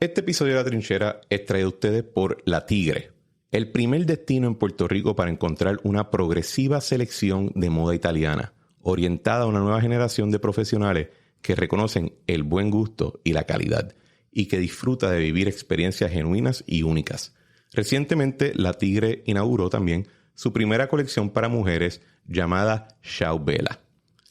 Este episodio de La Trinchera es traído a ustedes por La Tigre, el primer destino en Puerto Rico para encontrar una progresiva selección de moda italiana, orientada a una nueva generación de profesionales que reconocen el buen gusto y la calidad, y que disfruta de vivir experiencias genuinas y únicas. Recientemente, La Tigre inauguró también su primera colección para mujeres llamada Ciao Bella.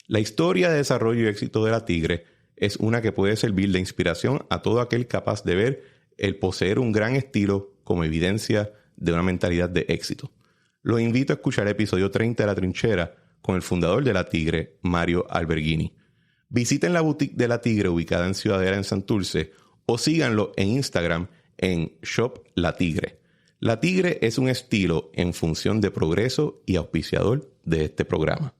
La historia de desarrollo y éxito de La Tigre es una que puede servir de inspiración a todo aquel capaz de ver el poseer un gran estilo como evidencia de una mentalidad de éxito. Los invito a escuchar el episodio 30 de La Trinchera con el fundador de La Tigre, Mario Alberghini. Visiten la boutique de La Tigre ubicada en Ciudadela en Santurce o síganlo en Instagram en Shop La Tigre. La Tigre es un estilo en función de progreso y auspiciador de este programa.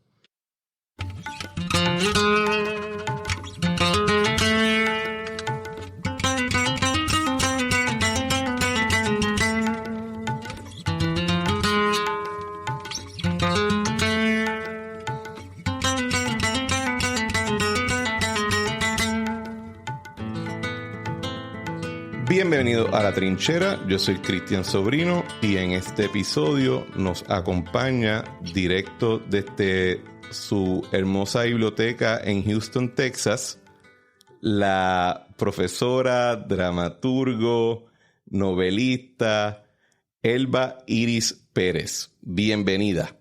Bienvenido a La Trinchera, yo soy Cristian Sobrino y en este episodio nos acompaña directo desde su hermosa biblioteca en Houston, Texas, la profesora, dramaturgo, novelista, Elba Iris Pérez. Bienvenida.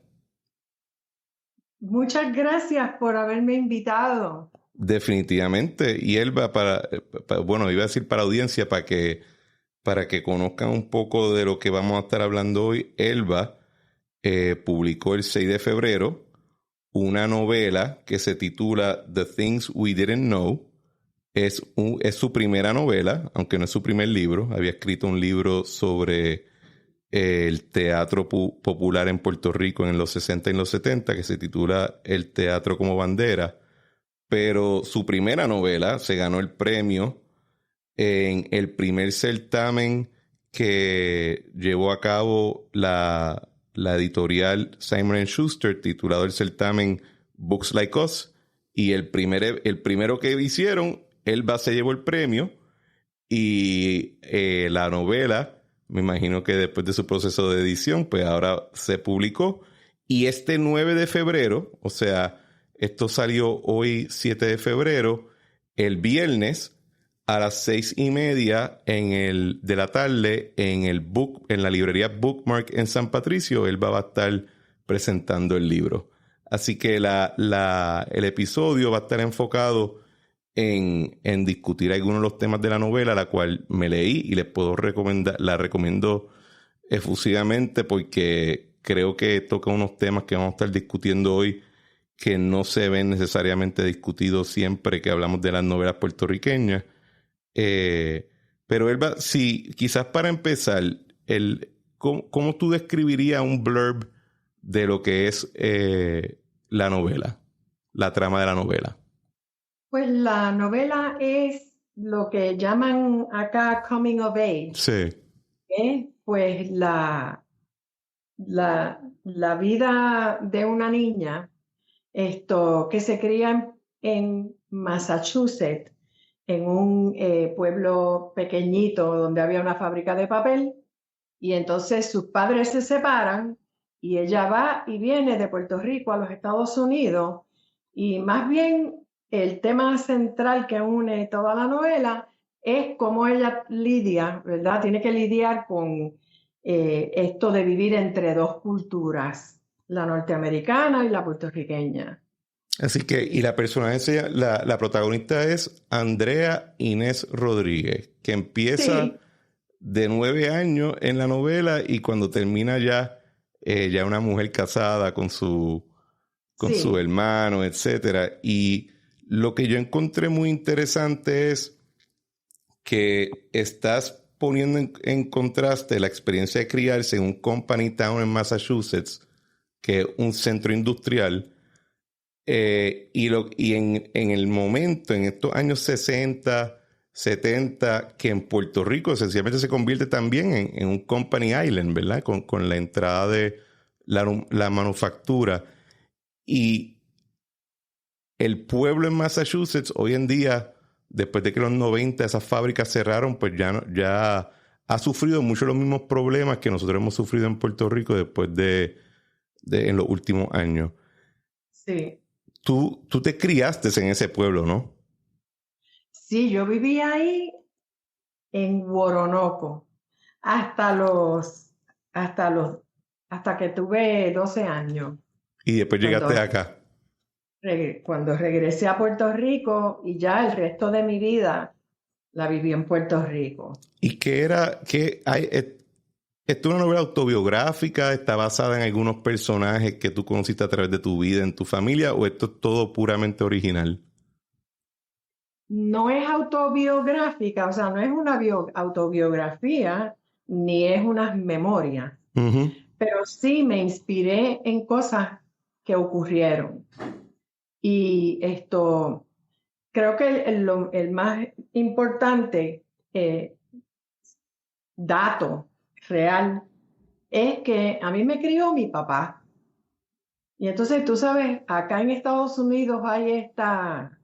Muchas gracias por haberme invitado. Definitivamente. Y Elba, bueno, iba a decir para la audiencia, para que conozcan un poco de lo que vamos a estar hablando hoy. Elba publicó el 6 de febrero una novela que se titula The Things We Didn't Know. Es su primera novela, aunque no es su primer libro. Había escrito un libro sobre el teatro popular en Puerto Rico en los 60 y los 70 que se titula El Teatro como Bandera. Pero su primera novela se ganó el premio en el primer certamen que llevó a cabo la editorial Simon & Schuster, titulado el certamen Books Like Us. Y el primero que hicieron, Elba se llevó el premio. Y la novela, me imagino que después de su proceso de edición, pues ahora se publicó. Y este 9 de febrero, o sea, esto salió hoy 7 de febrero, el viernes a las 6:30 de la tarde en la librería Bookmark en San Patricio. Él va a estar presentando el libro. Así que el episodio va a estar enfocado en discutir algunos de los temas de la novela, la cual me leí y les puedo recomendar, la recomiendo efusivamente porque creo que toca unos temas que vamos a estar discutiendo hoy que no se ven necesariamente discutidos siempre que hablamos de las novelas puertorriqueñas. Pero Elba, sí, quizás para empezar, ¿cómo tú describirías un blurb de lo que es la novela, la trama de la novela? Pues la novela es lo que llaman acá coming of age. Sí. Pues la vida de una niña que se cría en Massachusetts, en un pueblo pequeñito donde había una fábrica de papel, y entonces sus padres se separan y ella va y viene de Puerto Rico a los Estados Unidos, y más bien el tema central que une toda la novela es cómo ella lidia, ¿verdad? Tiene que lidiar con esto de vivir entre dos culturas, la norteamericana y la puertorriqueña. Así que, y la personaje, la protagonista es Andrea Inés Rodríguez, que empieza de 9 años en la novela y cuando termina ya una mujer casada con su hermano, etcétera. Y lo que yo encontré muy interesante es que estás poniendo en contraste la experiencia de criarse en un company town en Massachusetts, que es un centro industrial, y en el momento, en estos años 60, 70, que en Puerto Rico sencillamente se convierte también en un company island, ¿verdad? Con la entrada de la manufactura. Y el pueblo en Massachusetts hoy en día después de que los 90 esas fábricas cerraron, pues ya ha sufrido muchos los mismos problemas que nosotros hemos sufrido en Puerto Rico después de en los últimos años. Sí. Tú te criaste en ese pueblo, ¿no? Sí, yo viví ahí en Woronoco hasta que tuve 12 años. Y después llegaste acá. Cuando regresé a Puerto Rico y ya el resto de mi vida la viví en Puerto Rico. ¿Y qué era? ¿Esto es una novela autobiográfica? ¿Está basada en algunos personajes que tú conociste a través de tu vida, en tu familia? ¿O esto es todo puramente original? No es autobiográfica, o sea, no es una autobiografía, ni es una memoria, pero sí me inspiré en cosas que ocurrieron. Y creo que el más importante dato real es que a mí me crió mi papá. Y entonces, tú sabes, acá en Estados Unidos hay esta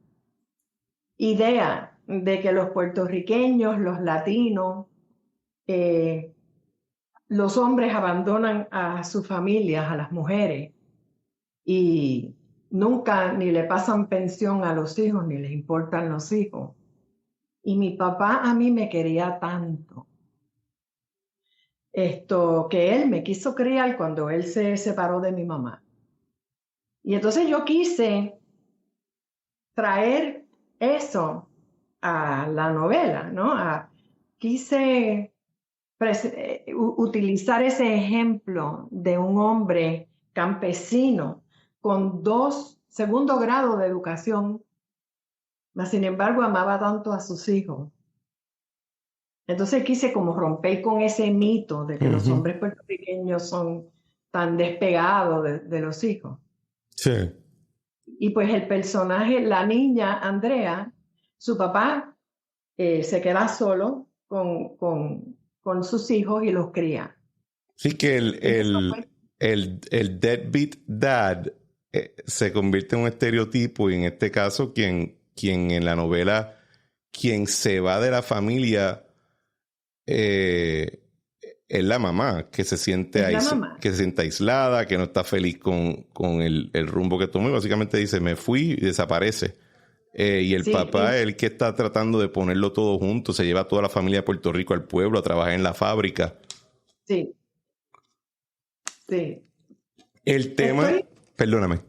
idea de que los puertorriqueños, los latinos, los hombres abandonan a sus familias, a las mujeres, y nunca ni le pasan pensión a los hijos, ni les importan los hijos. Y mi papá a mí me quería tanto, que él me quiso criar cuando él se separó de mi mamá. Y entonces yo quise traer eso a la novela, ¿no? Quise utilizar ese ejemplo de un hombre campesino con 2 grados de educación, mas sin embargo amaba tanto a sus hijos. Entonces quise como romper con ese mito de que los hombres puertorriqueños son tan despegados de los hijos. Sí. Y pues el personaje, la niña Andrea, su papá se queda solo con sus hijos y los cría. Sí, que el deadbeat dad se convierte en un estereotipo, y en este caso quien en la novela, quien se va de la familia es la mamá, que se siente aislada, que no está feliz con el rumbo que tomó, y básicamente dice, me fui, y desaparece. Y el papá es el que está tratando de ponerlo todo junto, se lleva a toda la familia de Puerto Rico al pueblo a trabajar en la fábrica. Sí. Sí. El tema, perdóname.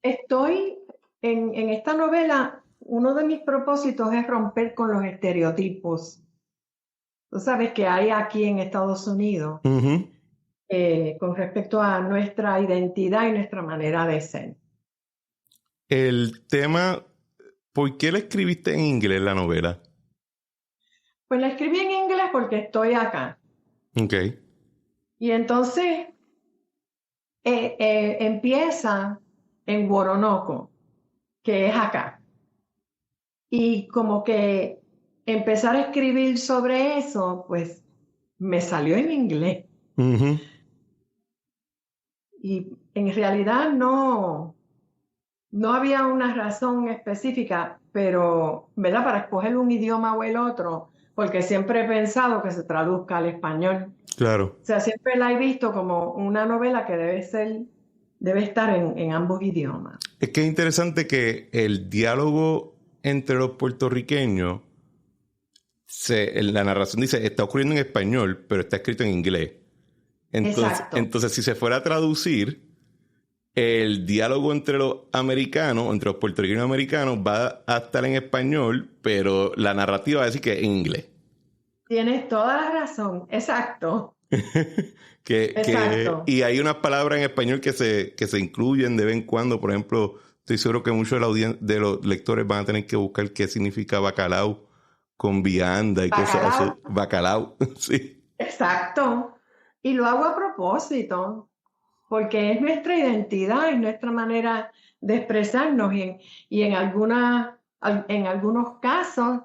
En esta novela, uno de mis propósitos es romper con los estereotipos. Tú sabes que hay aquí en Estados Unidos con respecto a nuestra identidad y nuestra manera de ser. El tema, ¿por qué la escribiste en inglés la novela? Pues la escribí en inglés porque estoy acá. Ok. Y entonces empieza en Woronoco, que es acá. Y como que empezar a escribir sobre eso, pues me salió en inglés. Y en realidad no había una razón específica, pero, ¿verdad? Para escoger un idioma o el otro, porque siempre he pensado que se traduzca al español. Claro. O sea, siempre la he visto como una novela que debe estar en ambos idiomas. Es que es interesante que el diálogo entre los puertorriqueños, la narración dice, está ocurriendo en español, pero está escrito en inglés. Entonces, si se fuera a traducir, el diálogo entre los americanos, entre los puertorriqueños americanos, va a estar en español, pero la narrativa va a decir que es en inglés. Tienes toda la razón, exacto. Exacto. Y hay unas palabras en español que se incluyen de vez en cuando. Por ejemplo, estoy seguro que muchos de los lectores van a tener que buscar qué significa bacalao con vianda y cosas así. Bacalao, sí. Exacto. Y lo hago a propósito, porque es nuestra identidad, es nuestra manera de expresarnos. Y en algunos casos,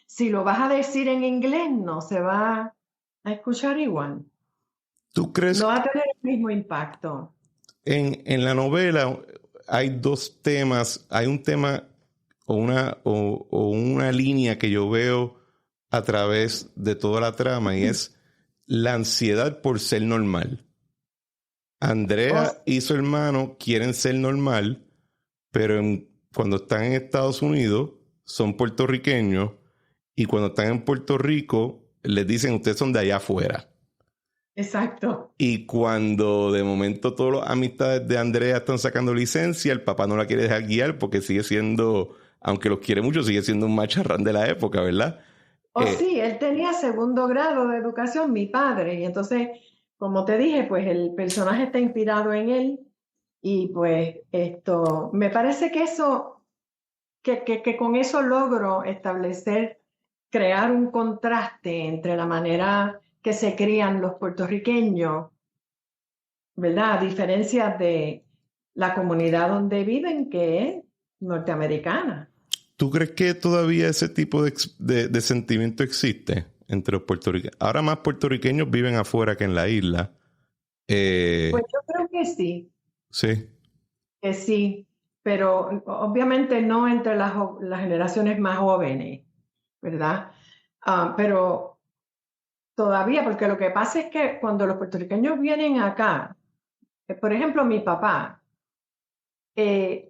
si lo vas a decir en inglés, no se va a escuchar igual. ¿Tú crees? No va a tener el mismo impacto. En la novela hay 2 temas. Hay un tema o una línea que yo veo a través de toda la trama y es la ansiedad por ser normal. Andrea y su hermano quieren ser normal, pero cuando están en Estados Unidos son puertorriqueños y cuando están en Puerto Rico les dicen ustedes son de allá afuera. Exacto. Y cuando de momento todas las amistades de Andrea están sacando licencia, el papá no la quiere dejar guiar porque sigue siendo, aunque los quiere mucho, sigue siendo un macharrán de la época, ¿verdad? Sí, él tenía segundo grado de educación, mi padre, y entonces, como te dije, pues el personaje está inspirado en él y pues me parece que eso, que con eso logro establecer, crear un contraste entre la manera que se crían los puertorriqueños, ¿verdad? A diferencia de la comunidad donde viven, que es norteamericana. ¿Tú crees que todavía ese tipo de sentimiento existe entre los puertorriqueños? Ahora más puertorriqueños viven afuera que en la isla. Pues yo creo que sí. Sí. Que sí, pero obviamente no entre las generaciones más jóvenes, ¿verdad? Pero todavía, porque lo que pasa es que cuando los puertorriqueños vienen acá, por ejemplo, mi papá, él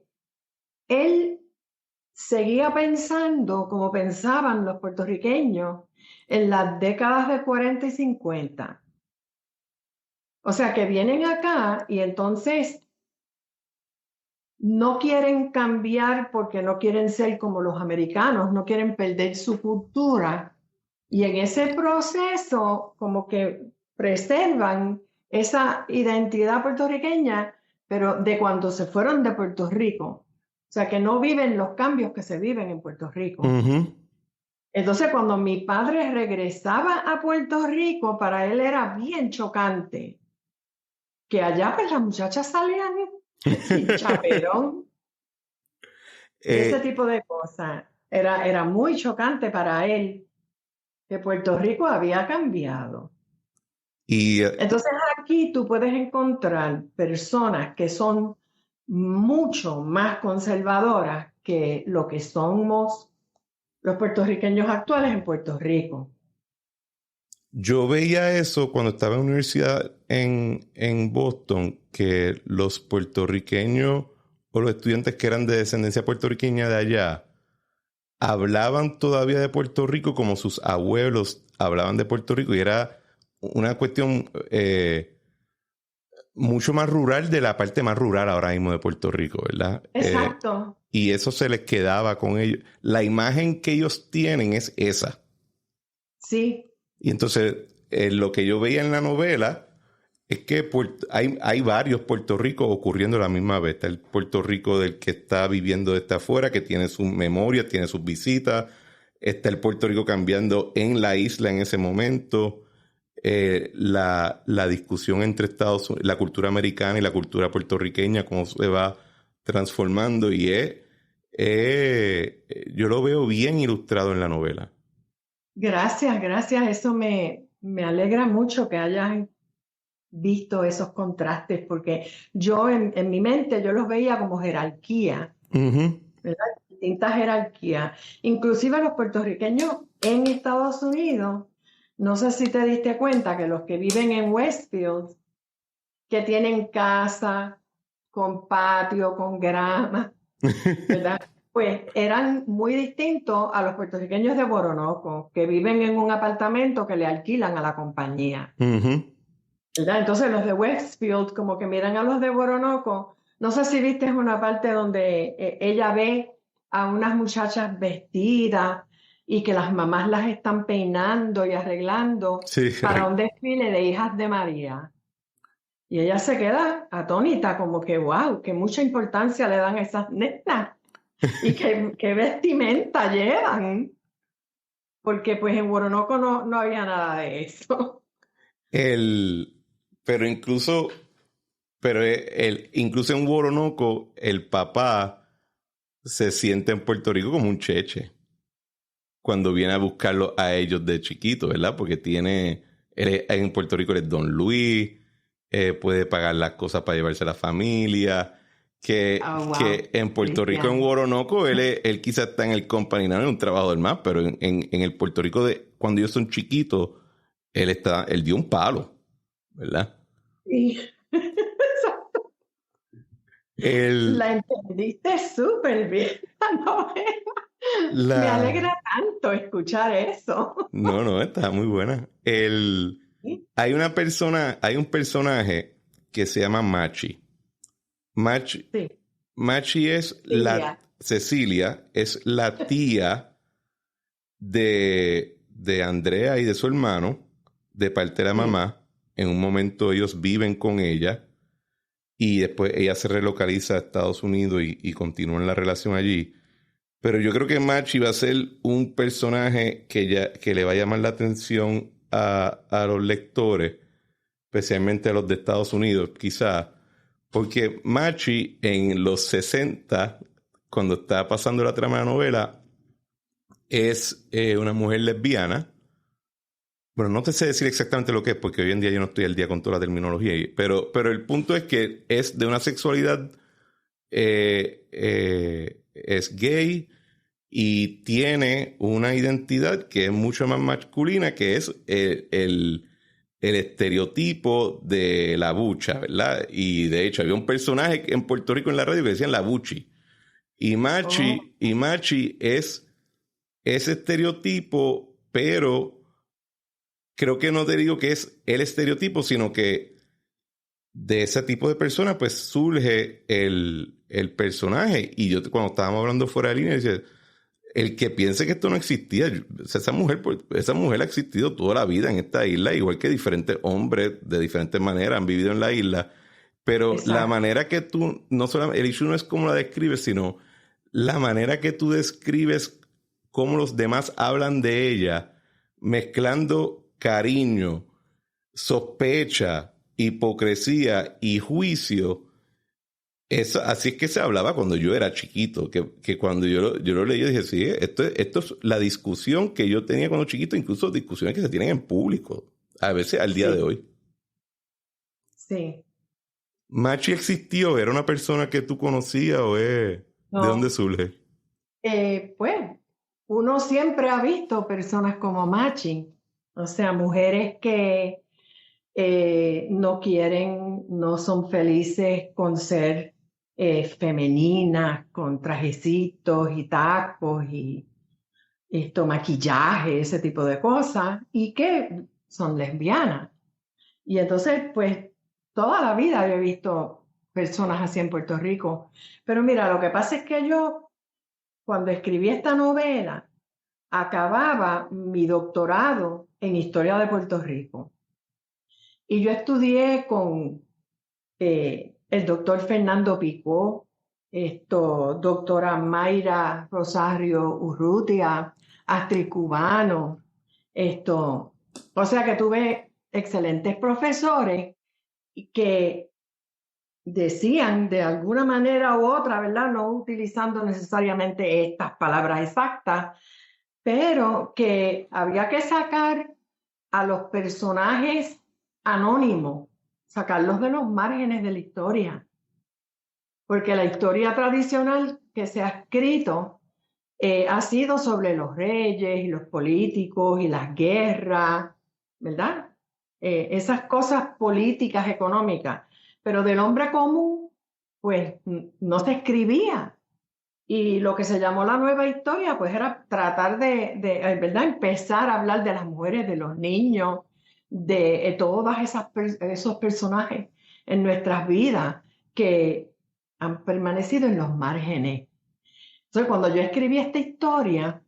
seguía pensando como pensaban los puertorriqueños en las décadas de 40 y 50. O sea, que vienen acá y entonces no quieren cambiar porque no quieren ser como los americanos, no quieren perder su cultura. Y en ese proceso como que preservan esa identidad puertorriqueña, pero de cuando se fueron de Puerto Rico. O sea, que no viven los cambios que se viven en Puerto Rico. Uh-huh. Entonces, cuando mi padre regresaba a Puerto Rico, para él era bien chocante que allá pues las muchachas salían sin chaperón. Ese tipo de cosas. Era muy chocante para él que Puerto Rico había cambiado. Entonces aquí tú puedes encontrar personas que son mucho más conservadoras que lo que somos los puertorriqueños actuales en Puerto Rico. Yo veía eso cuando estaba en la universidad en Boston, que los puertorriqueños o los estudiantes que eran de descendencia puertorriqueña de allá hablaban todavía de Puerto Rico como sus abuelos hablaban de Puerto Rico y era una cuestión mucho más rural de la parte más rural ahora mismo de Puerto Rico, ¿verdad? Exacto. Y eso se les quedaba con ellos. La imagen que ellos tienen es esa. Sí. Y entonces, lo que yo veía en la novela es que hay varios Puerto Ricos ocurriendo a la misma vez. Está el Puerto Rico del que está viviendo desde afuera, que tiene sus memorias, tiene sus visitas. Está el Puerto Rico cambiando en la isla en ese momento. La discusión entre Estados Unidos, la cultura americana y la cultura puertorriqueña, cómo se va transformando. Y yo lo veo bien ilustrado en la novela. Gracias. Eso me alegra mucho que hayas visto esos contrastes, porque yo en mi mente yo los veía como jerarquía, ¿verdad? Distintas jerarquías. Inclusive los puertorriqueños en Estados Unidos, no sé si te diste cuenta que los que viven en Westfield, que tienen casa con patio, con grama, ¿verdad? Pues eran muy distintos a los puertorriqueños de Boronoco, que viven en un apartamento que le alquilan a la compañía. ¿Verdad? Entonces los de Westfield como que miran a los de Boronoco. No sé si viste una parte donde ella ve a unas muchachas vestidas y que las mamás las están peinando y arreglando para un desfile de hijas de María. Y ella se queda atónita, como que wow, que mucha importancia le dan a esas nenas y qué vestimenta llevan. Porque pues en Boronoco no había nada de eso. Incluso en Boronoco, el papá se siente en Puerto Rico como un cheche cuando viene a buscarlo a ellos de chiquito, ¿verdad? Porque en Puerto Rico eres Don Luis, puede pagar las cosas para llevarse a la familia, Oh, wow. que en Puerto Rico, en Woronoco, él quizás está en el company, no en un trabajador más, pero en el Puerto Rico de cuando ellos son chiquitos, él dio un palo, ¿verdad? Sí. El, La entendiste súper bien, la novela. Me la, alegra tanto escuchar eso. no, está muy buena. Sí, Hay un personaje que se llama Machi. Machi, sí, Machi es Celia. Cecilia es la tía de Andrea y de su hermano, de parte de la Sí. mamá. En un momento ellos viven con ella y después ella se relocaliza a Estados Unidos y continúan la relación allí. Pero yo creo que Machi va a ser un personaje que le va a llamar la atención a los lectores, especialmente a los de Estados Unidos, quizás, porque Machi en los 60, cuando está pasando la trama de la novela, es una mujer lesbiana. Bueno, no te sé decir exactamente lo que es, porque hoy en día yo no estoy al día con toda la terminología, pero el punto es que es de una sexualidad, es gay y tiene una identidad que es mucho más masculina, que es el estereotipo de la bucha, ¿verdad? Y de hecho había un personaje en Puerto Rico en la radio que decían la buchi. Oh, Y Machi es ese estereotipo, pero creo que no te digo que es el estereotipo, sino que de ese tipo de persona pues surge el personaje. Y yo cuando estábamos hablando fuera de línea, decía, el que piense que esto no existía, o sea, esa mujer ha existido toda la vida en esta isla, igual que diferentes hombres de diferentes maneras han vivido en la isla, pero la exacto. manera que tú, no solamente, el issue no es cómo la describes, sino la manera que tú describes cómo los demás hablan de ella, mezclando cariño, sospecha, hipocresía y juicio. Así es que se hablaba cuando yo era chiquito, que cuando yo lo leí, dije, sí, esto es la discusión que yo tenía cuando chiquito, incluso discusiones que se tienen en público, a veces al día de Sí, hoy. sí. ¿Machi existió? ¿Era una persona que tú conocías o es de dónde No, surge? pues uno siempre ha visto personas como Machi, o sea, mujeres que no quieren, no son felices con ser femeninas, con trajecitos y tacos y esto, maquillaje, ese tipo de cosas, y que son lesbianas. Y entonces, pues, toda la vida he visto personas así en Puerto Rico. Pero mira, lo que pasa es que yo, cuando escribí esta novela, acababa mi doctorado en Historia de Puerto Rico. Y yo estudié con el doctor Fernando Picó, doctora Mayra Rosario Urrutia, Astrid Cubano, o sea que tuve excelentes profesores que decían de alguna manera u otra, ¿verdad? No utilizando necesariamente estas palabras exactas, pero que había que sacar a los personajes anónimos, sacarlos de los márgenes de la historia, porque la historia tradicional que se ha escrito ha sido sobre los reyes y los políticos y las guerras, ¿verdad? Esas cosas políticas, económicas, pero del hombre común, pues no se escribía. Y lo que se llamó la nueva historia, pues era tratar ¿verdad? Empezar a hablar de las mujeres, de los niños, de todos esos personajes en nuestras vidas que han permanecido en los márgenes. Entonces, cuando yo escribí esta historia,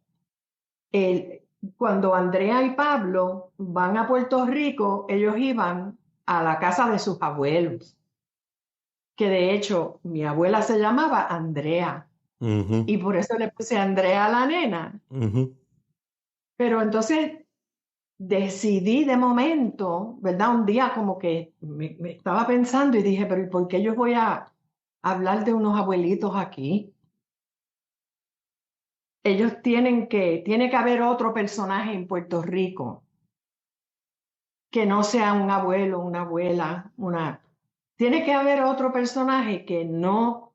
el- cuando Andrea y Pablo van a Puerto Rico, ellos iban a la casa de sus abuelos, que de hecho mi abuela se llamaba Andrea. Ujú, Y por eso le puse Andrea a la nena. ujú. Pero entonces decidí de momento, ¿verdad? Un día como que me estaba pensando y dije, pero ¿y por qué yo voy a hablar de unos abuelitos aquí? Tiene que haber otro personaje en Puerto Rico que no sea un abuelo, una abuela, tiene que haber otro personaje que no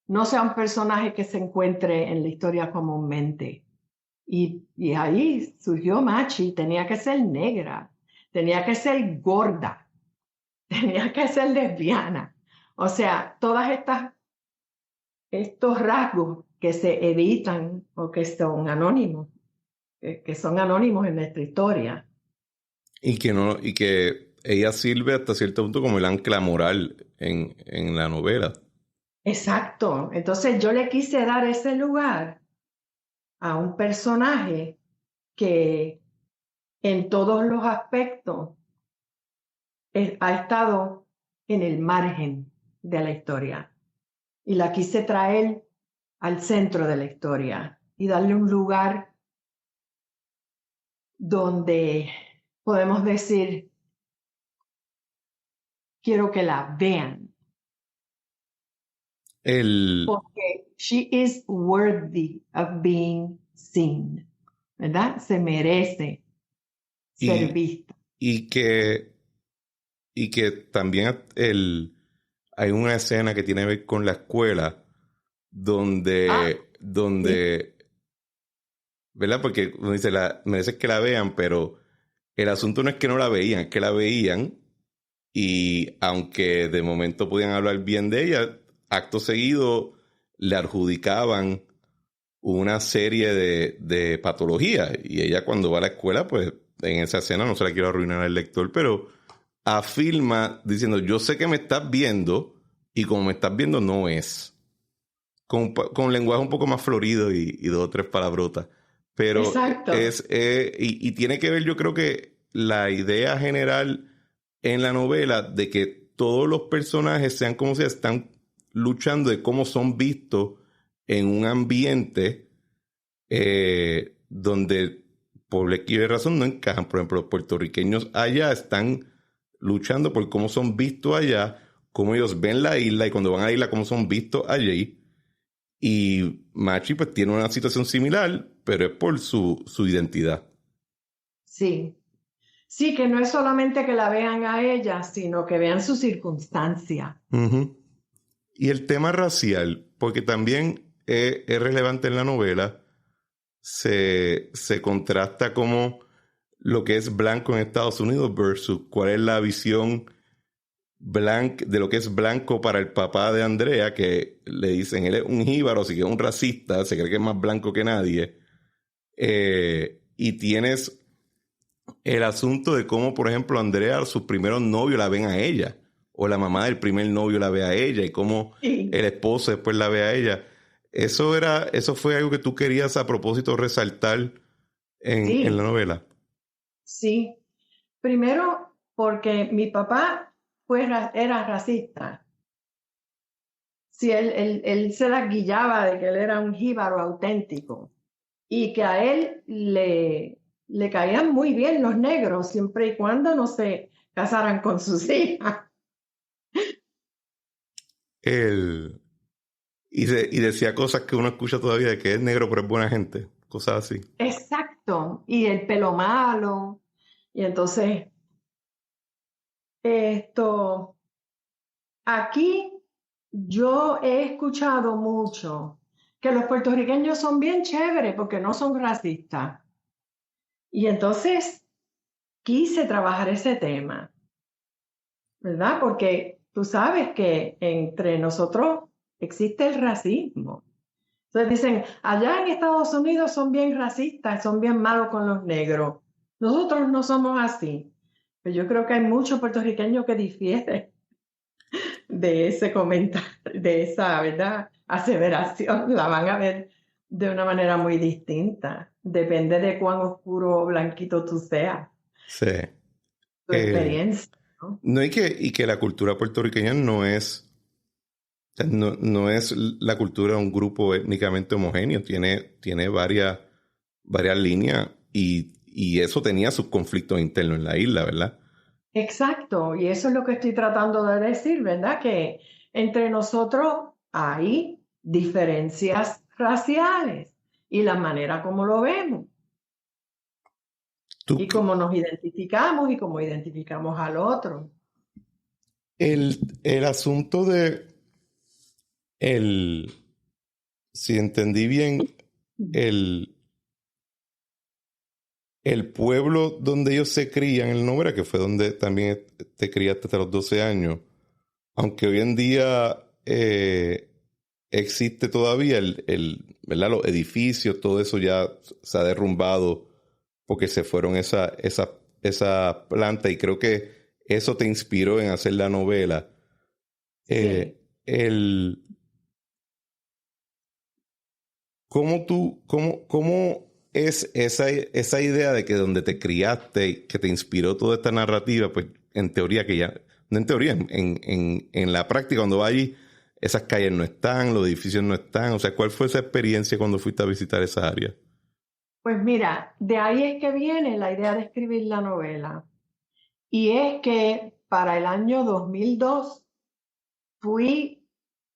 no sea un personaje que se encuentre en la historia comúnmente. Y ahí surgió Machi, tenía que ser negra, tenía que ser gorda, tenía que ser lesbiana. O sea, estos rasgos que se evitan o que son anónimos, que son anónimos en nuestra historia. Y que ella sirve hasta cierto punto como el ancla moral en la novela. Exacto. Entonces yo le quise dar ese lugar a un personaje que en todos los aspectos ha estado en el margen de la historia. Y la quise traer al centro de la historia y darle un lugar donde podemos decir, quiero que la vean, El, porque she is worthy of being seen, ¿verdad? Se merece ser y, vista. y que, y que también hay una escena que tiene que ver con la escuela Ah, sí, donde, ¿verdad? Porque uno dice, merece que la vean, pero el asunto no es que no la veían, es que la veían y aunque de momento podían hablar bien de ella, acto seguido le adjudicaban una serie de patologías y ella cuando va a la escuela, pues en esa escena, no se la quiero arruinar al lector, pero afirma diciendo, yo sé que me estás viendo y como me estás viendo no es. Con lenguaje un poco más florido y dos o tres palabrotas. Pero exacto. y tiene que ver, yo creo que la idea general en la novela de que todos los personajes sean como si están luchando de cómo son vistos en un ambiente donde por X razón no encajan. Por ejemplo, los puertorriqueños allá están luchando por cómo son vistos allá, cómo ellos ven la isla y cuando van a la isla cómo son vistos allí. Y Machi pues tiene una situación similar, pero es por su identidad. Sí. Sí, que no es solamente que la vean a ella, sino que vean su circunstancia. Ujú. Y el tema racial, porque también es relevante en la novela, se contrasta como lo que es blanco en Estados Unidos versus cuál es la visión de lo que es blanco para el papá de Andrea, que le dicen, él es un jíbaro, así que es un racista, se cree que es más blanco que nadie. Y tienes el asunto de cómo, por ejemplo, Andrea, sus primeros novios la ven a ella, o la mamá del primer novio la ve a ella, y cómo Sí, el esposo después la ve a ella. Eso fue algo que tú querías a propósito resaltar en la sí, novela. sí. Primero, porque mi papá era racista. Sí, él se las guillaba de que él era un jíbaro auténtico y que a él le caían muy bien los negros siempre y cuando no se casaran con sus hijas. El, y decía cosas que uno escucha todavía de que es negro pero es buena gente, cosas así. Exacto. Y el pelo malo. Y entonces, esto, aquí yo he escuchado mucho que los puertorriqueños son bien chéveres porque no son racistas. Y entonces quise trabajar ese tema, ¿verdad? Porque tú sabes que entre nosotros existe el racismo. Entonces dicen, allá en Estados Unidos son bien racistas, son bien malos con los negros. Nosotros no somos así. Pero yo creo que hay muchos puertorriqueños que difieren de ese comentario, de esa, ¿verdad? Aseveración. La van a ver de una manera muy distinta. Depende de cuán oscuro o blanquito tú seas, Sí. tu El, experiencia, ¿no? no, y que la cultura puertorriqueña o sea, no es la cultura de un grupo étnicamente homogéneo, tiene varias líneas y eso tenía sus conflictos internos en la isla, ¿verdad? Exacto, y eso es lo que estoy tratando de decir, ¿verdad? Que entre nosotros hay diferencias raciales y la manera como lo vemos Tú, y cómo nos identificamos y cómo identificamos al otro. el asunto El, si entendí bien, el, el pueblo donde ellos se crían, el Novera, que fue donde también te criaste hasta los 12 años, aunque hoy en día existe todavía ¿verdad? Los edificios, todo eso ya se ha derrumbado porque se fueron esa planta, y creo que eso te inspiró en hacer la novela. Sí. El, ¿cómo es esa idea de que donde te criaste, que te inspiró toda esta narrativa, pues en teoría que ya, no en teoría, en la práctica, cuando vas allí, esas calles no están, los edificios no están? O sea, ¿cuál fue esa experiencia cuando fuiste a visitar esa área? Pues mira, de ahí es que viene la idea de escribir la novela. Y es que para el año 2002 fui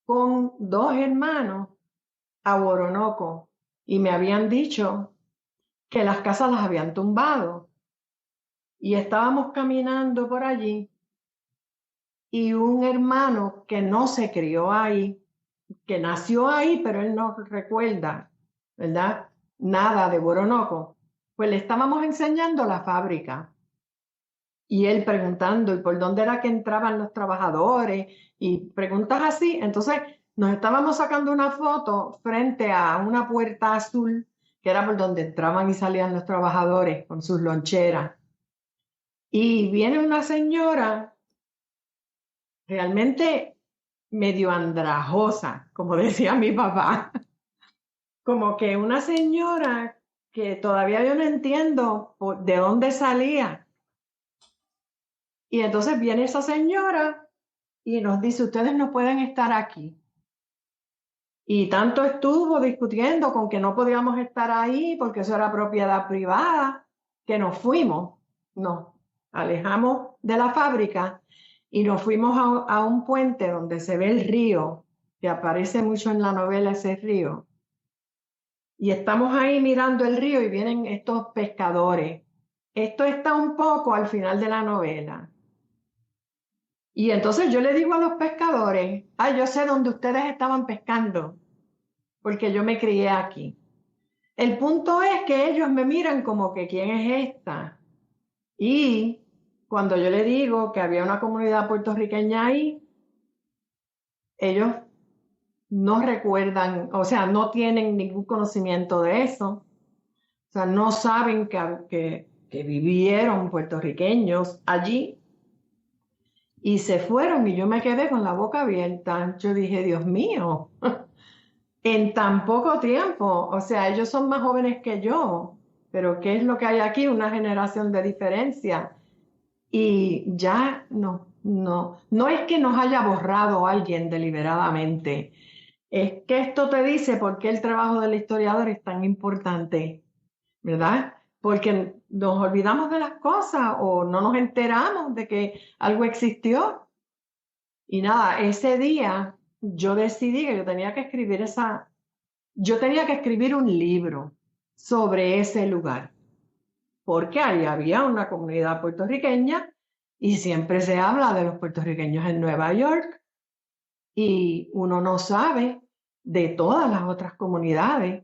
con dos hermanos a Boronoco y me habían dicho que las casas las habían tumbado. Y estábamos caminando por allí y un hermano que no se crió ahí, que nació ahí, pero él no recuerda, ¿verdad? Nada de Boronoco. Pues le estábamos enseñando la fábrica y él preguntando, ¿y por dónde era que entraban los trabajadores? Y preguntas así. Entonces nos estábamos sacando una foto frente a una puerta azul, que era por donde entraban y salían los trabajadores con sus loncheras. Y viene una señora realmente medio andrajosa, como decía mi papá, como que una señora que todavía yo no entiendo de dónde salía. Y entonces viene esa señora y nos dice, ustedes no pueden estar aquí. Y tanto estuvo discutiendo con que no podíamos estar ahí porque eso era propiedad privada, que nos fuimos, nos alejamos de la fábrica y nos fuimos a un puente donde se ve el río, que aparece mucho en la novela ese río. Y estamos ahí mirando el río y vienen estos pescadores. Esto está un poco al final de la novela. Y entonces yo le digo a los pescadores, yo sé dónde ustedes estaban pescando, porque yo me crié aquí. El punto es que ellos me miran como que ¿quién es esta? Y cuando yo le digo que había una comunidad puertorriqueña ahí, ellos no recuerdan, o sea, no tienen ningún conocimiento de eso. O sea, no saben que vivieron puertorriqueños allí y se fueron y yo me quedé con la boca abierta. Yo dije, Dios mío, en tan poco tiempo, o sea, ellos son más jóvenes que yo, pero ¿qué es lo que hay aquí? Una generación de diferencia. Y ya no es que nos haya borrado alguien deliberadamente, es que esto te dice por qué el trabajo del historiador es tan importante, ¿verdad? Porque nos olvidamos de las cosas o no nos enteramos de que algo existió. Y nada, ese día yo decidí que yo tenía que escribir un libro sobre ese lugar, porque ahí había una comunidad puertorriqueña y siempre se habla de los puertorriqueños en Nueva York y uno no sabe de todas las otras comunidades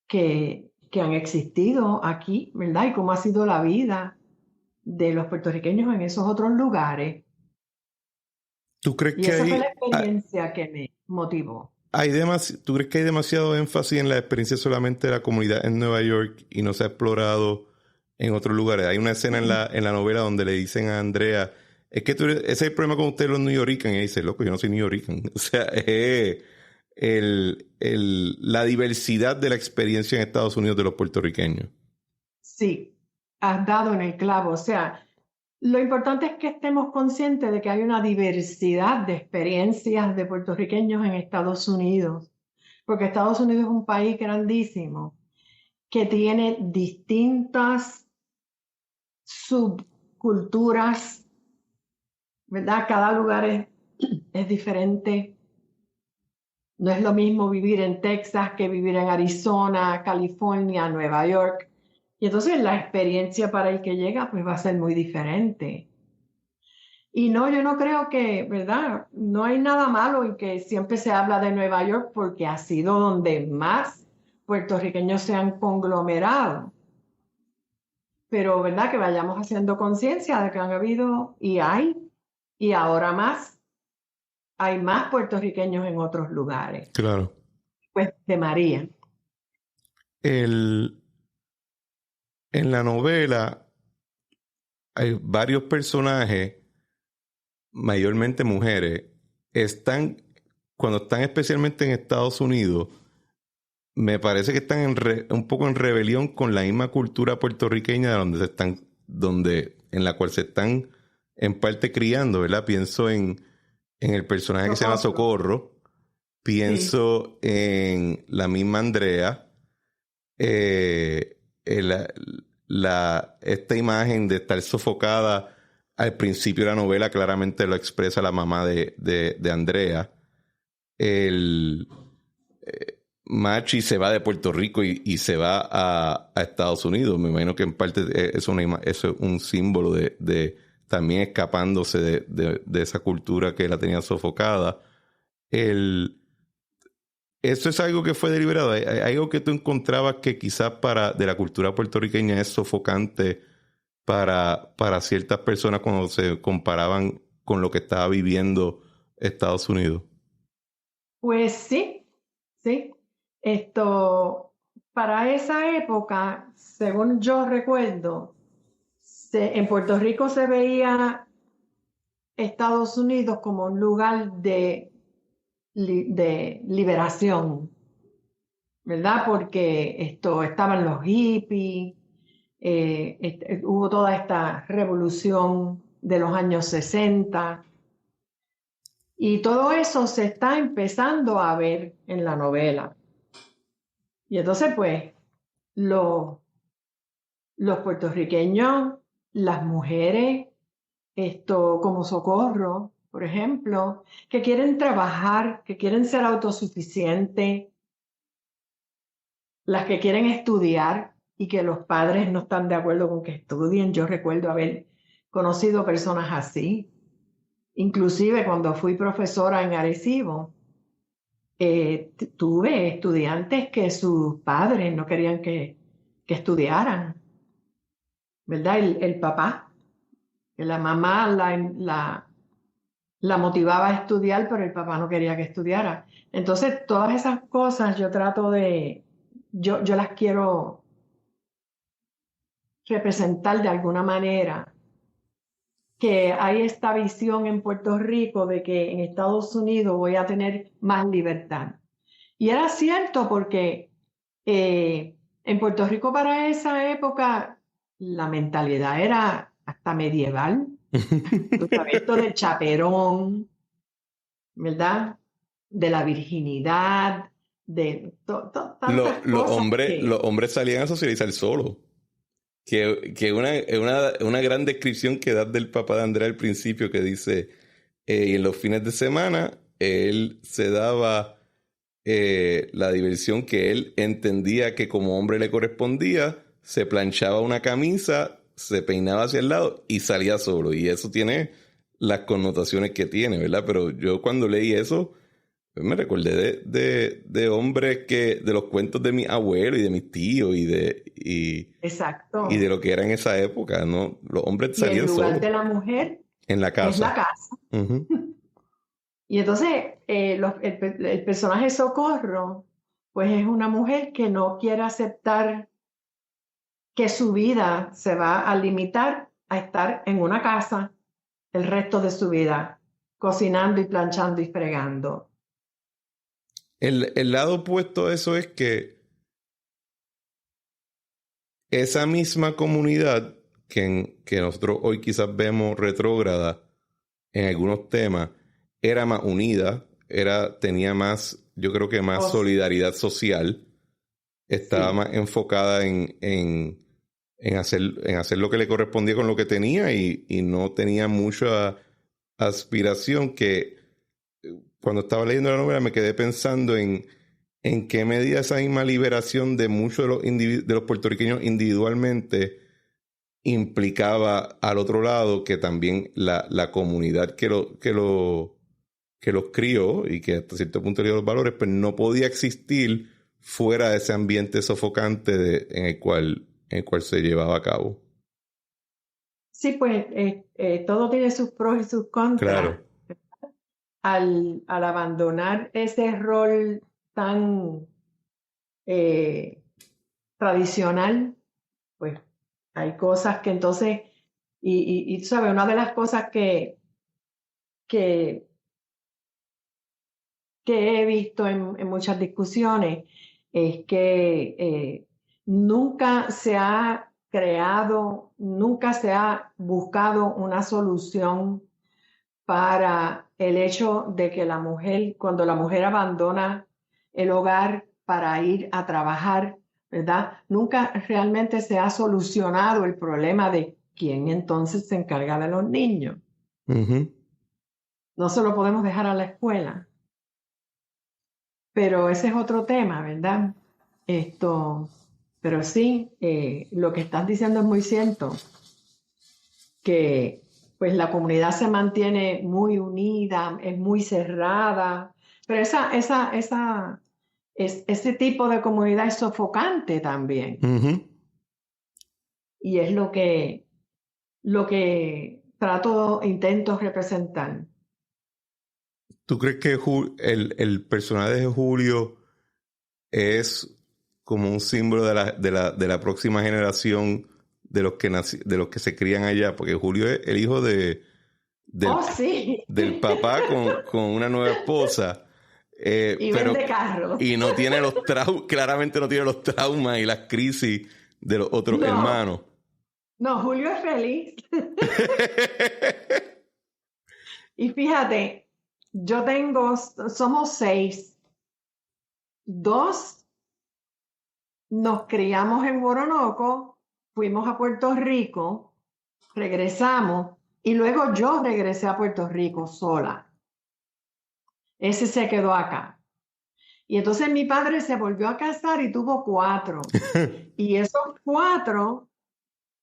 que han existido aquí, ¿verdad? Y cómo ha sido la vida de los puertorriqueños en esos otros lugares. ¿Tú crees Y que esa fue la hay, experiencia que me motivó. ¿tú crees que hay demasiado énfasis en la experiencia solamente de la comunidad en Nueva York y no se ha explorado en otros lugares? Hay una escena en la novela donde le dicen a Andrea, es que ese es el problema con ustedes los New Yorkers. Y ella dice, loco, yo no soy New Yorker. O sea, la diversidad de la experiencia en Estados Unidos de los puertorriqueños. Sí, has dado en el clavo. O sea, lo importante es que estemos conscientes de que hay una diversidad de experiencias de puertorriqueños en Estados Unidos, porque Estados Unidos es un país grandísimo que tiene distintas subculturas, ¿verdad? Cada lugar es diferente. No es lo mismo vivir en Texas que vivir en Arizona, California, Nueva York. Y entonces la experiencia para el que llega pues va a ser muy diferente. Y no, yo no creo que, ¿verdad? No hay nada malo en que siempre se habla de Nueva York porque ha sido donde más puertorriqueños se han conglomerado. Pero, ¿verdad? Que vayamos haciendo conciencia de que han habido y hay, y ahora más, hay más puertorriqueños en otros lugares. Claro. Pues de María. En la novela hay varios personajes, mayormente mujeres, cuando están especialmente en Estados Unidos, me parece que están un poco en rebelión con la misma cultura puertorriqueña en la cual se están en parte criando, ¿verdad? Pienso en el personaje que se llama Socorro, pienso en la misma Andrea, esta imagen de estar sofocada al principio de la novela claramente lo expresa la mamá de Andrea. Machi se va de Puerto Rico y se va a Estados Unidos. Me imagino que en parte eso es un símbolo de también escapándose de esa cultura que la tenía sofocada. Eso es algo que fue deliberado. ¿Hay algo que tú encontrabas que quizás de la cultura puertorriqueña es sofocante para ciertas personas cuando se comparaban con lo que estaba viviendo Estados Unidos? Pues sí, sí. Para esa época, según yo recuerdo, en Puerto Rico se veía Estados Unidos como un lugar de liberación, ¿verdad? Porque estaban los hippies, hubo toda esta revolución de los años 60 y todo eso se está empezando a ver en la novela. Y entonces, pues, los puertorriqueños, las mujeres, como Socorro, por ejemplo, que quieren trabajar, que quieren ser autosuficientes, las que quieren estudiar y que los padres no están de acuerdo con que estudien. Yo recuerdo haber conocido personas así. Inclusive cuando fui profesora en Arecibo, tuve estudiantes que sus padres no querían que estudiaran, ¿verdad? El papá, que la mamá la motivaba a estudiar, pero el papá no quería que estudiara. Entonces, todas esas cosas yo las quiero representar de alguna manera, que hay esta visión en Puerto Rico de que en Estados Unidos voy a tener más libertad. Y era cierto porque en Puerto Rico para esa época la mentalidad era hasta medieval. Tú sabes, esto del chaperón, ¿verdad? De la virginidad, de tantas cosas Los hombres salían a socializar solos. Que una gran descripción que das del papá de Andrea al principio, que dice, y en los fines de semana él se daba la diversión que él entendía que como hombre le correspondía, se planchaba una camisa, se peinaba hacia el lado y salía solo. Y eso tiene las connotaciones que tiene, ¿verdad? Pero yo cuando leí eso, pues me recordé de hombres de los cuentos de mi abuelo y de mis tíos Exacto. y de lo que era en esa época, ¿no? Los hombres Y el salían lugar solos de la mujer en la casa. es la casa. Uh-huh. Y entonces el personaje Socorro, pues es una mujer que no quiere aceptar que su vida se va a limitar a estar en una casa el resto de su vida, cocinando y planchando y fregando. El lado opuesto a eso es que esa misma comunidad que nosotros hoy quizás vemos retrógrada en algunos temas, era más unida, tenía más, yo creo que más solidaridad social, estaba más enfocada en hacer lo que le correspondía con lo que tenía y no tenía mucha aspiración, que cuando estaba leyendo la novela me quedé pensando en qué medida esa misma liberación de muchos de los puertorriqueños individualmente implicaba al otro lado que también la comunidad que los crió y que hasta cierto punto le dio los valores, pues no podía existir fuera de ese ambiente sofocante en el cual se llevaba a cabo. Sí, pues todo tiene sus pros y sus contras. Claro. Al abandonar ese rol tan tradicional, pues hay cosas que entonces, y tú sabes, una de las cosas que, que he visto en muchas discusiones es que nunca se ha creado, nunca se ha buscado una solución para el hecho de que la mujer, cuando la mujer abandona el hogar para ir a trabajar, ¿verdad? Nunca realmente se ha solucionado el problema de quién entonces se encarga de los niños. Uh-huh. No se lo podemos dejar a la escuela. Pero ese es otro tema, ¿verdad? Pero sí, lo que estás diciendo es muy cierto, que pues la comunidad se mantiene muy unida, es muy cerrada, pero ese tipo de comunidad es sofocante también. Uh-huh. Y es lo que intento representar. ¿Tú crees que el personaje de Julio es como un símbolo de la próxima generación de los de los que se crían allá? Porque Julio es el hijo del, Sí. del papá con una nueva esposa, Y pero vende carros. y no tiene los claramente no tiene los traumas y las crisis de los otros hermanos. No, Julio es feliz. Y fíjate, somos 6. 2 nos criamos en Oronoco, fuimos a Puerto Rico, regresamos y luego yo regresé a Puerto Rico sola. Ese se quedó acá. Y entonces mi padre se volvió a casar y tuvo 4. Y esos 4,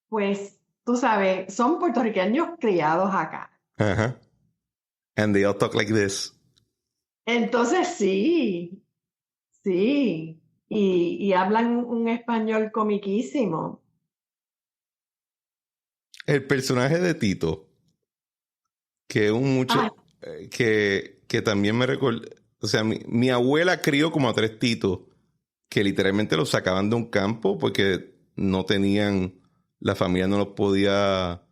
pues, tú sabes, son puertorriqueños criados acá. Uh-huh. And they all talk like this. Entonces sí. Y hablan un español comiquísimo. El personaje de Tito, que es un mucho que también me recuerda, o sea, mi abuela crió como a 3 titos que literalmente los sacaban de un campo porque no tenían, la familia no los podía.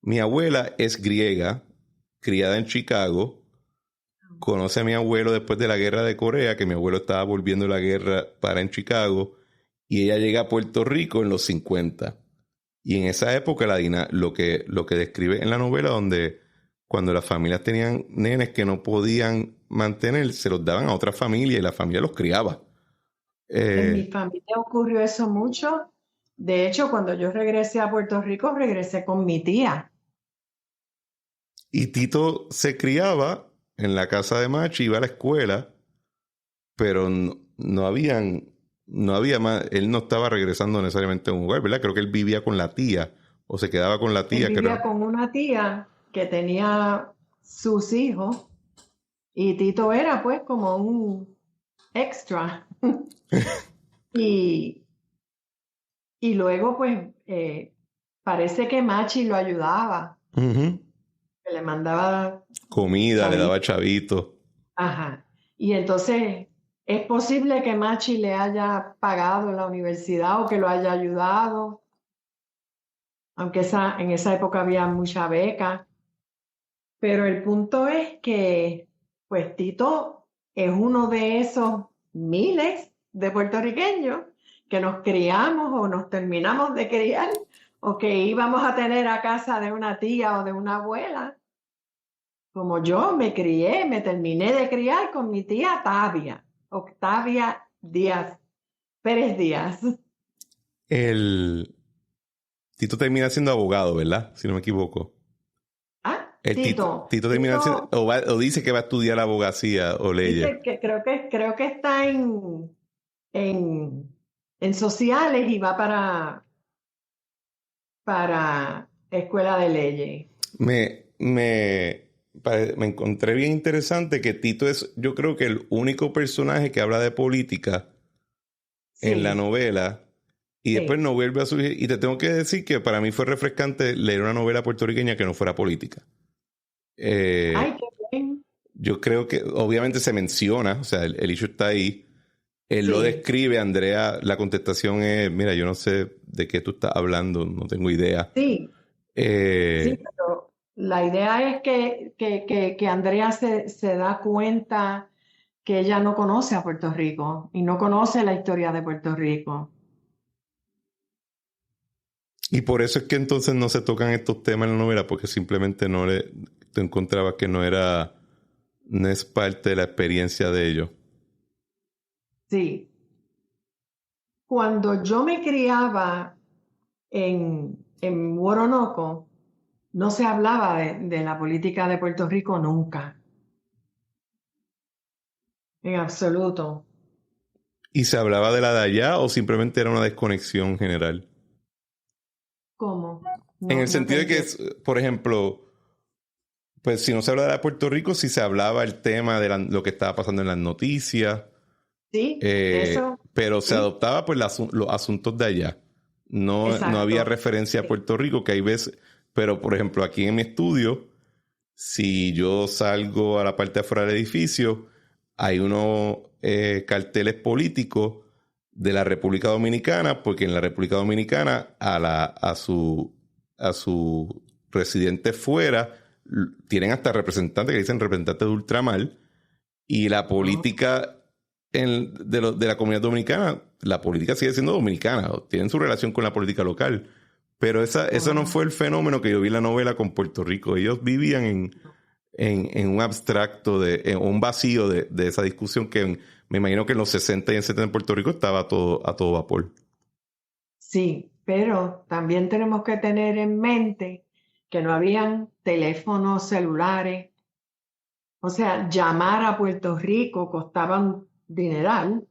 Mi abuela es griega, criada en Chicago, conoce a mi abuelo después de la guerra de Corea, que mi abuelo estaba volviendo de la guerra para en Chicago, y ella llega a Puerto Rico en los 50. Y en esa época lo que describe en la novela, donde cuando las familias tenían nenes que no podían mantener, se los daban a otra familia y la familia los criaba. En mi familia ocurrió eso mucho. De hecho, cuando yo regresé a Puerto Rico, regresé con mi tía. Y Tito se criaba en la casa de Machi, iba a la escuela, pero no había más, él no estaba regresando necesariamente a un lugar, ¿verdad? Creo que él vivía con la tía, o se quedaba con la tía. Él vivía con una tía que tenía sus hijos y Tito era pues como un extra. y luego pues parece que Machi lo ayudaba. Uh-huh. Que le mandaba comida, chavito. le daba chavito. Ajá. Y entonces es posible que Machi le haya pagado la universidad o que lo haya ayudado, aunque en esa época había mucha beca. Pero el punto es que, pues Tito es uno de esos miles de puertorriqueños que nos criamos o nos terminamos de criar o que íbamos a tener a casa de una tía o de una abuela. Como yo me crié, me terminé de criar con mi tía Tavia, Octavia Díaz, Pérez Díaz. El Tito termina siendo abogado, ¿verdad? Si no me equivoco. Tito. Tito termina siendo, o dice que va a estudiar abogacía o leyes. Dice que creo que está en sociales y va para Escuela de Leyes. Me encontré bien interesante que Tito es, yo creo que el único personaje que habla de política en la Sí, novela y después sí. no vuelve a surgir. Y te tengo que decir que para mí fue refrescante leer una novela puertorriqueña que no fuera política. Ay, Eh, qué bien. yo creo que obviamente se menciona, o sea, el issue está ahí. Él lo Sí, describe, Andrea, la contestación es, mira, yo no sé de qué tú estás hablando, no tengo idea. sí, sí, Eh, pero la idea es que Andrea se da cuenta que ella no conoce a Puerto Rico y no conoce la historia de Puerto Rico. y por eso es que entonces no se tocan estos temas en la novela, porque simplemente te encontrabas que no es parte de la experiencia de ellos. Sí. Cuando yo me criaba en Woronoco, no se hablaba de la política de Puerto Rico nunca, en absoluto. ¿Y se hablaba de la de allá o simplemente era una desconexión general? ¿Cómo? En No, el no te sentido de que, entiendo. por ejemplo, pues si no se habla de Puerto Rico, si se hablaba el tema de lo que estaba pasando en las noticias, Sí, eso, pero se sí, adoptaba pues los asuntos de allá. No había exacto. referencia a Sí. Puerto Rico, que hay veces, pero por ejemplo aquí en mi estudio, si yo salgo a la parte de afuera del edificio, hay unos carteles políticos de la República Dominicana, porque en la República Dominicana a su residente fuera tienen hasta representantes que dicen representantes de ultramar, y la Oh, política de la comunidad dominicana, la política sigue siendo dominicana, tienen su relación con la política local. Pero eso no wow. fue el fenómeno que yo vi en la novela con Puerto Rico. Ellos vivían en un abstracto, en un vacío de esa discusión que me imagino que en los 60 y en 70 en Puerto Rico estaba a todo vapor. Sí, pero también tenemos que tener en mente que no habían teléfonos celulares. O sea, llamar a Puerto Rico costaba un dineral.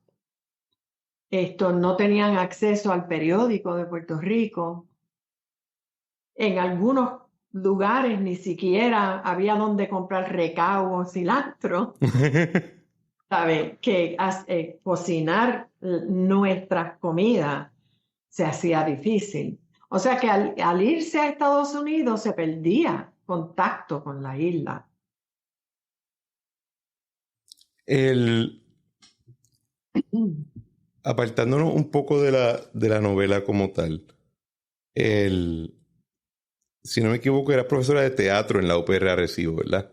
Estos no tenían acceso al periódico de Puerto Rico. En algunos lugares ni siquiera había donde comprar recao o cilantro. ¿Sabe? Que cocinar nuestras comidas se hacía difícil. O sea que al irse a Estados Unidos se perdía contacto con la isla. El, Apartándonos un poco de la novela como tal, el, si no me equivoco, era profesora de teatro en la UPR Arecibo, ¿verdad?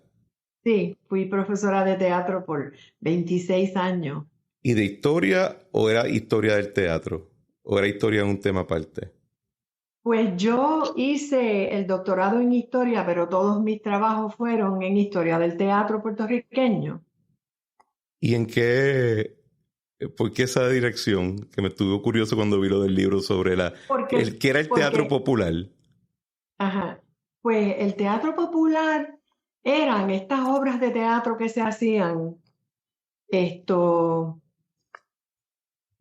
Sí, fui profesora de teatro por 26 años. ¿Y de historia o era historia del teatro? ¿O era historia de un tema aparte? Pues yo hice el doctorado en historia, pero todos mis trabajos fueron en historia del teatro puertorriqueño. ¿Y en qué, por qué esa dirección? Que me estuvo curioso cuando vi lo del libro sobre Porque, que era el teatro porque, popular. ajá, pues el teatro popular eran estas obras de teatro que se hacían esto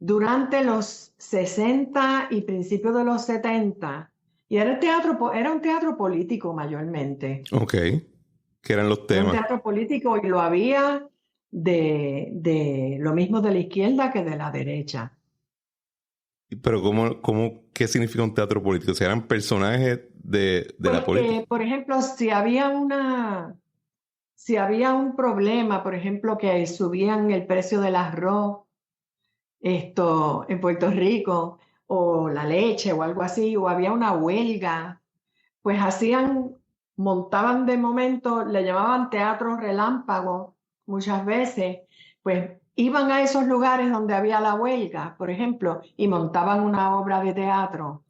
durante los 60 y principios de los 70. Y era, era un teatro político mayormente. Ok, que eran los Era un temas. teatro político y lo había de lo mismo de la izquierda que de la derecha. Pero qué significa un teatro político? O sea, eran personajes de Pues la política. que, por ejemplo, si había un problema, por ejemplo, que subían el precio del arroz, esto en Puerto Rico, o la leche o algo así, o había una huelga, pues montaban de momento, le llamaban teatro relámpago muchas veces, pues iban a esos lugares donde había la huelga, por ejemplo, y montaban una obra de teatro,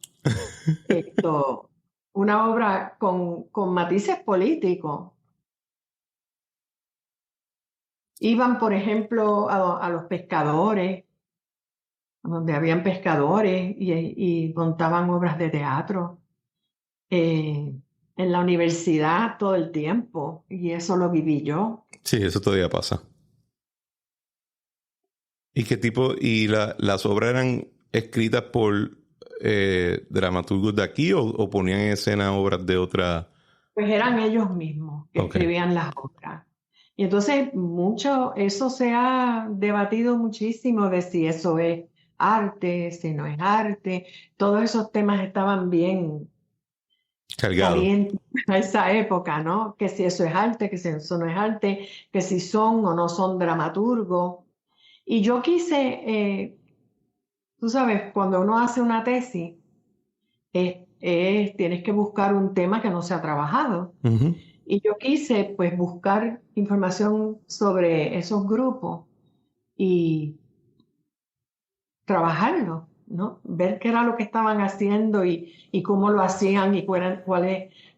esto, una obra con matices políticos. Iban, por ejemplo, a los pescadores, donde habían pescadores y montaban obras de teatro. En la universidad todo el tiempo, y eso lo viví yo. Sí, eso todavía pasa. ¿Y qué tipo? ¿Y las obras eran escritas por dramaturgos de aquí o ponían en escena obras de otra? Pues eran ellos mismos que Ok. escribían las obras. Y entonces eso se ha debatido muchísimo de si eso es arte, si no es arte. Todos esos temas estaban bien Cargado. calientes a esa época, ¿no? Que si eso es arte, que si eso no es arte, que si son o no son dramaturgos. Y yo quise, tú sabes, cuando uno hace una tesis, tienes que buscar un tema que no se ha trabajado. Ujú. Y yo quise, pues, buscar información sobre esos grupos y trabajarlo, ¿no? Ver qué era lo que estaban haciendo y cómo lo hacían y cuáles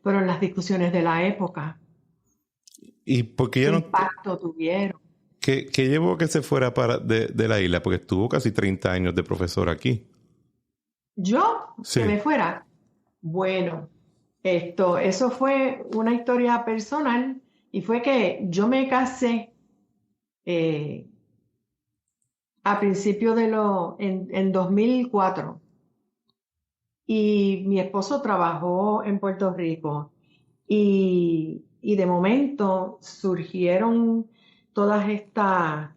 fueron las discusiones de la época, ¿Y por qué qué ya no? impacto tuvieron. ¿Qué llevó a que se fuera de la isla? Porque estuvo casi 30 años de profesor aquí. Yo, que Sí. me fuera, bueno, eso fue una historia personal y fue que yo me casé eh, a principios en 2004 y mi esposo trabajó en Puerto Rico y de momento surgieron todas estas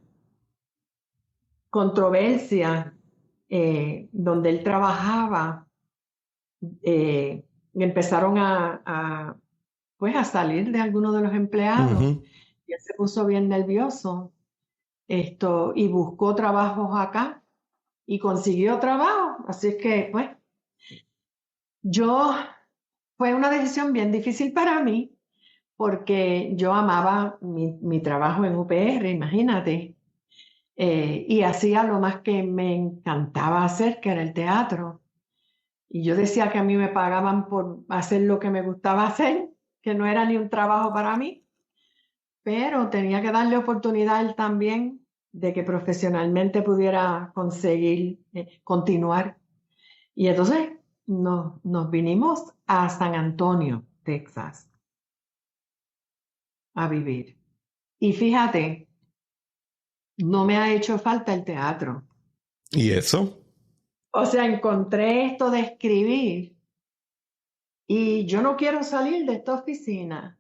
controversias donde él trabajaba, y empezaron pues a salir de algunos de los empleados Ujú. y él se puso bien nervioso y buscó trabajos acá y consiguió trabajo. Así es que, pues, fue una decisión bien difícil para mí porque yo amaba mi trabajo en UPR, imagínate, y hacía lo más que me encantaba hacer, que era el teatro. Y yo decía que a mí me pagaban por hacer lo que me gustaba hacer, que no era ni un trabajo para mí, pero tenía que darle oportunidad a él también de que profesionalmente pudiera conseguir continuar. Y entonces nos vinimos a San Antonio, Texas, a vivir. Y fíjate, no me ha hecho falta el teatro. ¿Y eso? O sea, encontré esto de escribir y yo no quiero salir de esta oficina.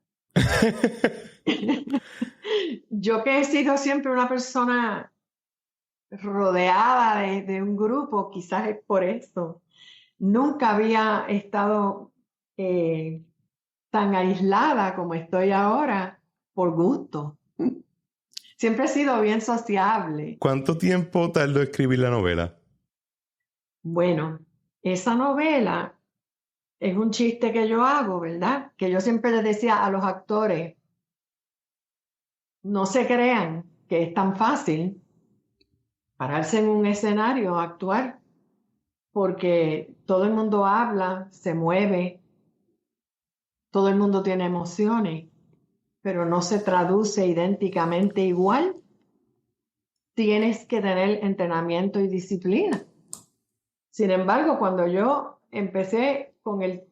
Yo que he sido siempre una persona rodeada de un grupo, quizás es por eso. Nunca había estado eh, tan aislada como estoy ahora por gusto. Siempre he sido bien sociable. ¿Cuánto tiempo tardó escribir la novela? Bueno, esa novela es un chiste que yo hago, ¿verdad? Que yo siempre les decía a los actores, no se crean que es tan fácil pararse en un escenario a actuar, porque todo el mundo habla, se mueve, todo el mundo tiene emociones, pero no se traduce idénticamente igual. Tienes que tener entrenamiento y disciplina. Sin embargo, cuando yo empecé con el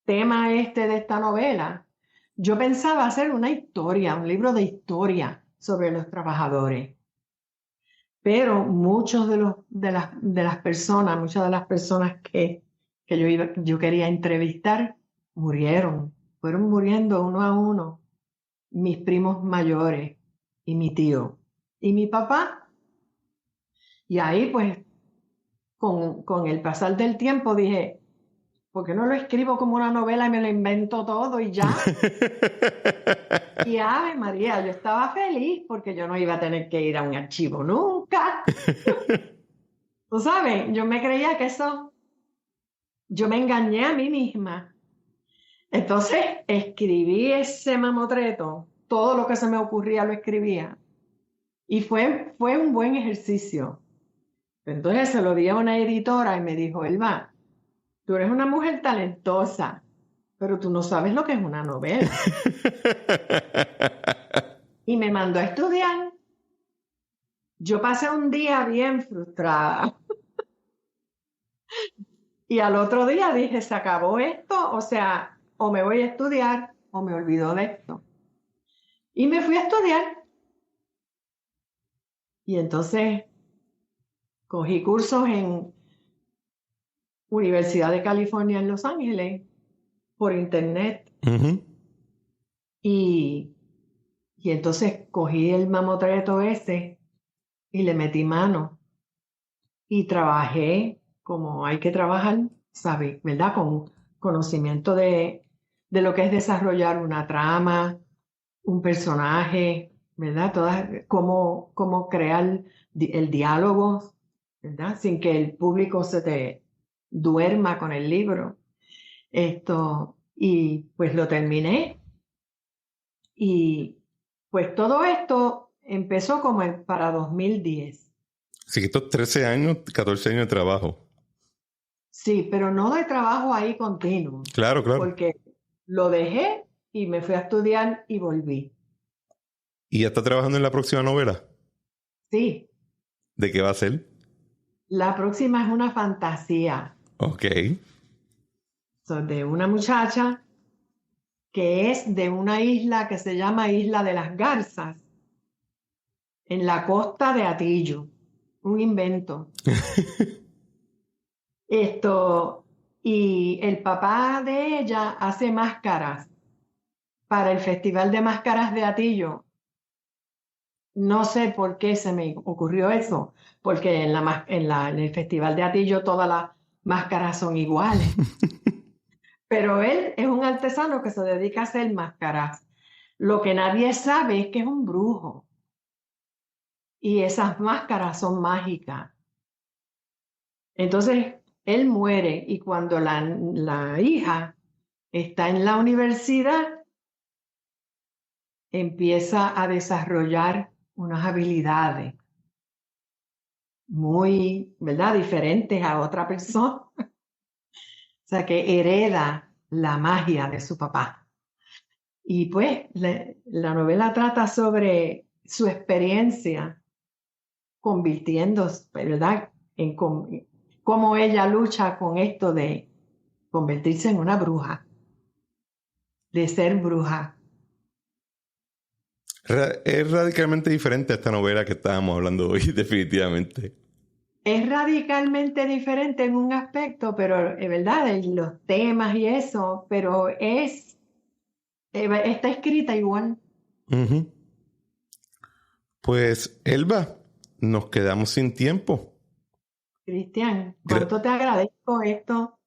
tema de esta novela, yo pensaba hacer una historia, un libro de historia sobre los trabajadores. Pero muchos de las personas, muchas de las personas que yo quería entrevistar murieron, fueron muriendo uno a uno, mis primos mayores y mi tío y mi papá. Y ahí pues con el pasar del tiempo dije, ¿por qué no lo escribo como una novela y me lo invento todo y ya? Y Ave María, yo estaba feliz porque yo no iba a tener que ir a un archivo nunca. Tú sabes, yo me creía que yo me engañé a mí misma. Entonces escribí ese mamotreto, todo lo que se me ocurría lo escribía. Y fue un buen ejercicio. Entonces se lo di a una editora y me dijo, Elba, tú eres una mujer talentosa, pero tú no sabes lo que es una novela. Y me mandó a estudiar. Yo pasé un día bien frustrada. Y al otro día dije, se acabó esto, o sea, o me voy a estudiar o me olvido de esto. Y me fui a estudiar. Y entonces cogí cursos en Universidad de California en Los Ángeles por internet. Uh-huh. Y entonces cogí el mamotreto ese y le metí mano y trabajé como hay que trabajar, ¿sabes? ¿Verdad? Con conocimiento de lo que es desarrollar una trama, un personaje, ¿verdad? Cómo crear el diálogo, ¿verdad? Sin que el público se te duerma con el libro. Y pues lo terminé. Y pues todo esto empezó como para 2010. Así que estos 13 años, 14 años de trabajo. Sí, pero no de trabajo ahí continuo, Claro, claro. porque lo dejé y me fui a estudiar y volví. ¿Y ya está trabajando en la próxima novela? Sí, ¿De qué va a ser? la próxima es una fantasía Ok. de una muchacha que es de una isla que se llama Isla de las Garzas, en la costa de Atillo, un invento. Y el papá de ella hace máscaras para el Festival de Máscaras de Atillo. No sé por qué se me ocurrió eso, porque en el Festival de Atillo todas las máscaras son iguales. Pero él es un artesano que se dedica a hacer máscaras. Lo que nadie sabe es que es un brujo. Y esas máscaras son mágicas. Entonces, él muere y cuando la hija está en la universidad, empieza a desarrollar unas habilidades muy, ¿verdad?, diferentes a otra persona. O sea, que hereda la magia de su papá. Y pues la novela trata sobre su experiencia convirtiéndose, ¿verdad?, en cómo ella lucha con esto de convertirse en una bruja, de ser bruja. Es radicalmente diferente a esta novela que estábamos hablando hoy, definitivamente. Es radicalmente diferente en un aspecto, pero es verdad, en los temas y eso, pero está escrita igual. Uh-huh. Pues, Elba, nos quedamos sin tiempo. Cristian, cuánto te agradezco esto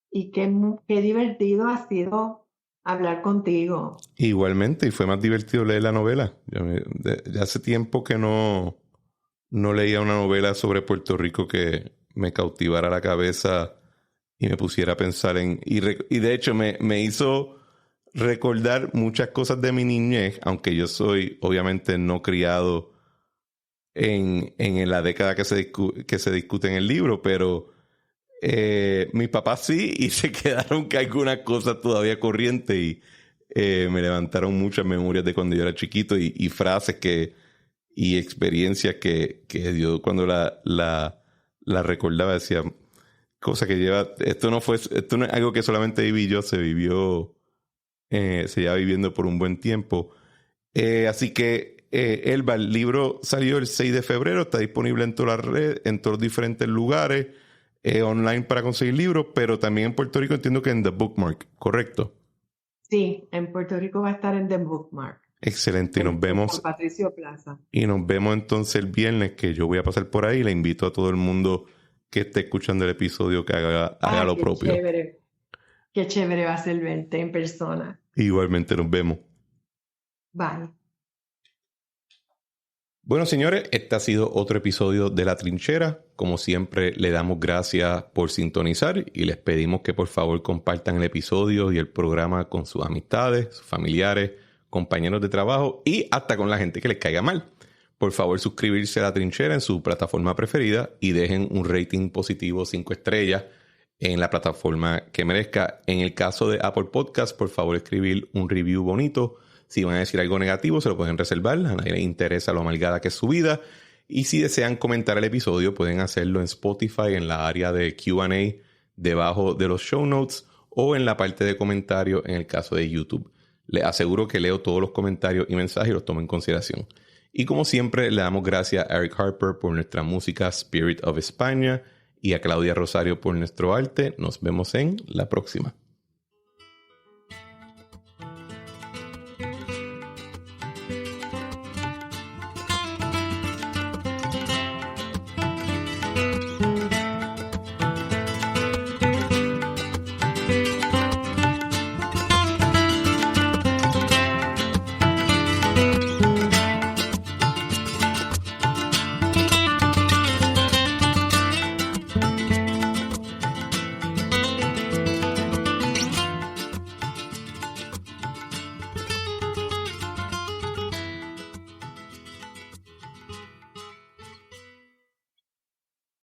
y qué divertido ha sido hablar contigo. Igualmente, y fue más divertido leer la novela. Ya hace tiempo que no leía una novela sobre Puerto Rico que me cautivara la cabeza y me pusiera a pensar y de hecho me hizo recordar muchas cosas de mi niñez, aunque yo soy obviamente no criado en la década que se discute en el libro, pero mis papás sí, y se quedaron que algunas cosas todavía corrientes y me levantaron muchas memorias de cuando yo era chiquito y frases y experiencias que yo cuando la recordaba decía, cosa que esto no es algo que solamente viví yo, se lleva viviendo por un buen tiempo. Así que Elba, el libro salió el 6 de febrero, está disponible en todas las redes, en todos los diferentes lugares, online para conseguir libros, pero también en Puerto Rico entiendo que en The Bookmark, ¿correcto? Sí, en Puerto Rico va a estar en The Bookmark. Excelente, y nos vemos. San Patricio Plaza. Y nos vemos entonces el viernes, que yo voy a pasar por ahí. Le invito a todo el mundo que esté escuchando el episodio que haga lo propio. Chévere. Qué chévere va a ser verte en persona. Igualmente nos vemos. Bye. Bueno, señores, este ha sido otro episodio de La Trinchera. Como siempre, le damos gracias por sintonizar y les pedimos que por favor compartan el episodio y el programa con sus amistades, sus familiares, compañeros de trabajo y hasta con la gente que les caiga mal. Por favor, suscribirse a La Trinchera en su plataforma preferida y dejen un rating positivo 5 estrellas en la plataforma que merezca. En el caso de Apple Podcast, por favor, escribir un review bonito. Si van a decir algo negativo, se lo pueden reservar. A nadie le interesa lo amargada que es su vida. Y si desean comentar el episodio, pueden hacerlo en Spotify, en la área de Q&A, debajo de los show notes, o en la parte de comentarios en el caso de YouTube. Les aseguro que leo todos los comentarios y mensajes y los tomo en consideración. Y como siempre, le damos gracias a Eric Harper por nuestra música Spirit of España y a Claudia Rosario por nuestro arte. Nos vemos en la próxima.